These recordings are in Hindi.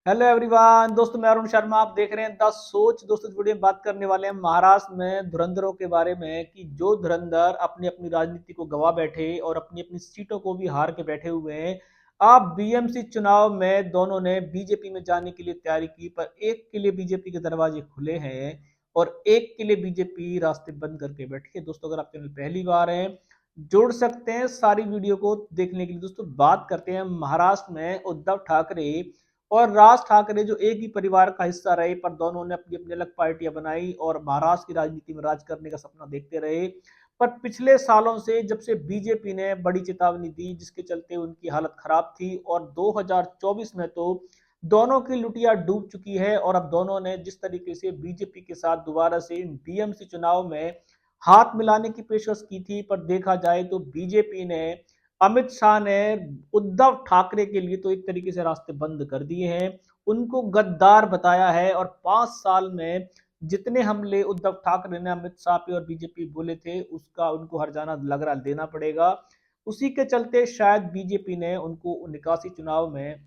हेलो एवरीवन दोस्तों, मैं अरुण शर्मा। आप देख रहे हैं द सोच। दोस्तों, इस वीडियो में बात करने वाले हैं महाराष्ट्र में धुरंधरों के बारे में कि जो धुरंधर अपनी अपनी राजनीति को गवा बैठे और अपनी अपनी सीटों को भी हार के बैठे हुए हैं। अब बीएमसी चुनाव में दोनों ने बीजेपी में जाने के लिए तैयारी की, पर एक के लिए बीजेपी के दरवाजे खुले हैं और एक के लिए बीजेपी रास्ते बंद करके बैठी है। दोस्तों, अगर आप चैनल पहली बार हैं, जुड़ सकते हैं सारी वीडियो को देखने के लिए। दोस्तों, बात करते हैं महाराष्ट्र में उद्धव ठाकरे और राज ठाकरे, जो एक ही परिवार का हिस्सा रहे, पर दोनों ने अपनी अपनी अलग पार्टियां बनाई और महाराष्ट्र की राजनीति में राज करने का सपना देखते रहे। पर पिछले सालों से जब से बीजेपी ने बड़ी चेतावनी दी, जिसके चलते उनकी हालत खराब थी, और 2024 में तो दोनों की लुटिया डूब चुकी है। और अब दोनों ने जिस तरीके से बीजेपी के साथ दोबारा से डीएमसी चुनाव में हाथ मिलाने की पेशकश की थी, पर देखा जाए तो बीजेपी ने, अमित शाह ने उद्धव ठाकरे के लिए तो एक तरीके से रास्ते बंद कर दिए हैं, उनको गद्दार बताया है। और 5 साल में जितने हमले उद्धव ठाकरे ने अमित शाह पे और बीजेपी बोले थे, उसका उनको हर्जाना लग रहा देना पड़ेगा। उसी के चलते शायद बीजेपी ने उनको निकासी चुनाव में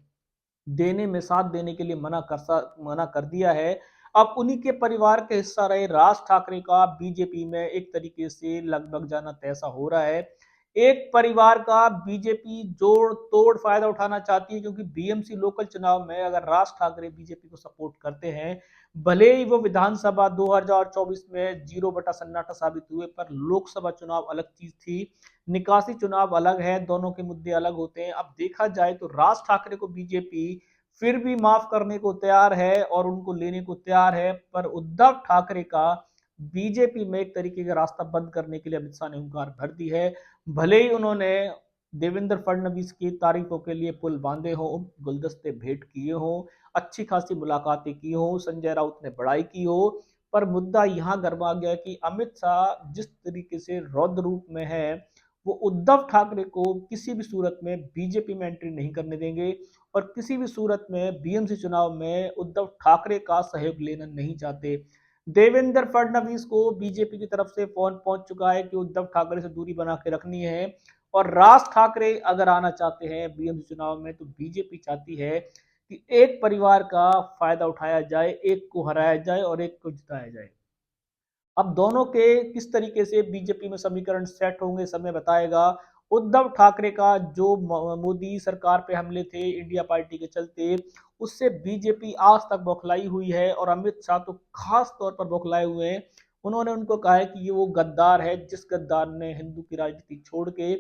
देने में साथ देने के लिए मना कर दिया है। अब उन्हीं के परिवार के हिस्सा रहे राज ठाकरे का बीजेपी में एक तरीके से लगभग जाना तैसा हो रहा है। एक परिवार का बीजेपी जोड़ तोड़ फायदा उठाना चाहती है, क्योंकि बीएमसी लोकल चुनाव में अगर राज ठाकरे बीजेपी को सपोर्ट करते हैं, भले ही वो विधानसभा 2024 में जीरो बटा सन्नाटा साबित हुए, पर लोकसभा चुनाव अलग चीज थी, निकासी चुनाव अलग है, दोनों के मुद्दे अलग होते हैं। अब देखा जाए तो राज ठाकरे को बीजेपी फिर भी माफ करने को तैयार है और उनको लेने को तैयार है, पर उद्धव ठाकरे का बीजेपी में एक तरीके का रास्ता बंद करने के लिए अमित शाह ने हुंकार भर दी है। भले ही उन्होंने देवेंद्र फडणवीस की तारीफों के लिए पुल बांधे हो, गुलदस्ते भेंट किए हो, अच्छी खासी मुलाकातें की हो, संजय राउत ने बड़ाई की हो, पर मुद्दा यहां गरमा गया कि अमित शाह जिस तरीके से रौद्र रूप में है, वो उद्धव ठाकरे को किसी भी सूरत में बीजेपी में एंट्री नहीं करने देंगे और किसी भी सूरत में बीएमसी चुनाव में उद्धव ठाकरे का सहयोग लेना नहीं चाहते। देवेंद्र फडणवीस को बीजेपी की तरफ से फोन पहुंच चुका है कि उद्धव ठाकरे से दूरी बना के रखनी है, और राज ठाकरे अगर आना चाहते हैं बीएमसी चुनाव में, तो बीजेपी चाहती है कि एक परिवार का फायदा उठाया जाए, एक को हराया जाए और एक को जिताया जाए। अब दोनों के किस तरीके से बीजेपी में समीकरण सेट होंगे, समय बताएगा। उद्धव ठाकरे का जो मोदी सरकार पे हमले थे इंडिया पार्टी के चलते, उससे बीजेपी आज तक बौखलाई हुई है और अमित शाह तो खास तौर पर बौखलाए हुए हैं। उन्होंने उनको कहा है कि ये वो गद्दार है जिस गद्दार ने हिंदू की राजनीति छोड़ के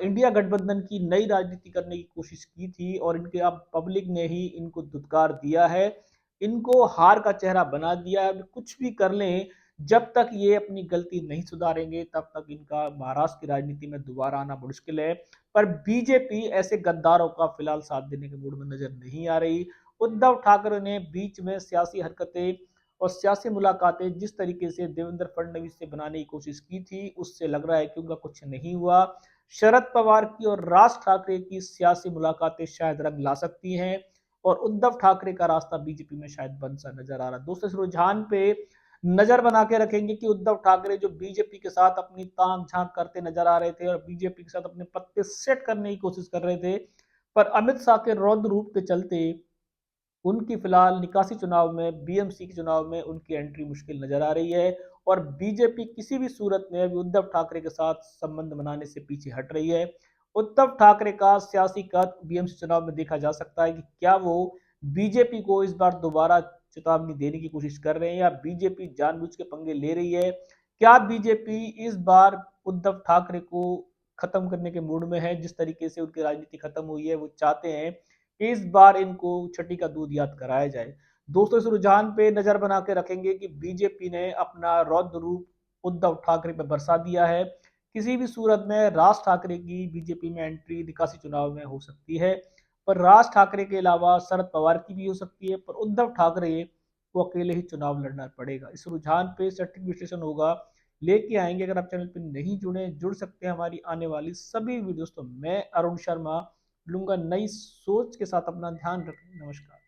इंडिया गठबंधन की नई राजनीति करने की कोशिश की थी, और इनके अब पब्लिक ने ही इनको धुतकार दिया है, इनको हार का चेहरा बना दिया है। कुछ भी कर लें, जब तक ये अपनी गलती नहीं सुधारेंगे तब तक इनका महाराष्ट्र की राजनीति में दोबारा आना मुश्किल है। पर बीजेपी ऐसे गद्दारों का फिलहाल साथ देने के मूड में नजर नहीं आ रही। उद्धव ठाकरे ने बीच में सियासी हरकतें और सियासी मुलाकातें जिस तरीके से देवेंद्र फडणवीस से बनाने की कोशिश की थी, उससे लग रहा है कि उनका कुछ नहीं हुआ। शरद पवार की और राज ठाकरे की सियासी मुलाकातें शायद रंग ला सकती हैं, और उद्धव ठाकरे का रास्ता बीजेपी में शायद बंद सा नजर आ रहा है। दोस्तों, इस रुझान पे नजर बना के रखेंगे कि उद्धव ठाकरे जो बीजेपी के साथ अपनी ताक झांक करते नजर आ रहे थे और बीजेपी के साथ अपने पत्ते सेट करने की कोशिश कर रहे थे, पर अमित शाह के रौद्र रूप के चलते उनकी फिलहाल निकासी चुनाव में, बीएमसी के चुनाव में उनकी एंट्री मुश्किल नजर आ रही है। और बीजेपी किसी भी सूरत में अभी उद्धव ठाकरे के साथ संबंध बनाने से पीछे हट रही है। उद्धव ठाकरे का सियासी कद बीएमसी चुनाव में देखा जा सकता है कि क्या वो बीजेपी को इस बार दोबारा चेतावनी देने की कोशिश कर रहे हैं, या बीजेपी जानबूझ के पंगे ले रही है। क्या बीजेपी इस बार उद्धव ठाकरे को खत्म करने के मूड में है? जिस तरीके से उनकी राजनीति खत्म हुई है, वो चाहते हैं कि इस बार इनको छठी का दूध याद कराया जाए। दोस्तों, इस रुझान पे नजर बना के रखेंगे कि बीजेपी ने अपना रौद्र रूप उद्धव ठाकरे पर बरसा दिया है। किसी भी सूरत में राज ठाकरे की बीजेपी में एंट्री निकासी चुनाव में हो सकती है, पर राज ठाकरे के अलावा शरद पवार की भी हो सकती है, पर उद्धव ठाकरे को अकेले ही चुनाव लड़ना पड़ेगा। इस रुझान पे सटीक विश्लेषण होगा, लेके आएंगे। अगर आप चैनल पर नहीं जुड़े, जुड़ सकते हैं हमारी आने वाली सभी वीडियोस। तो मैं अरुण शर्मा लूंगा नई सोच के साथ। अपना ध्यान रखें। नमस्कार।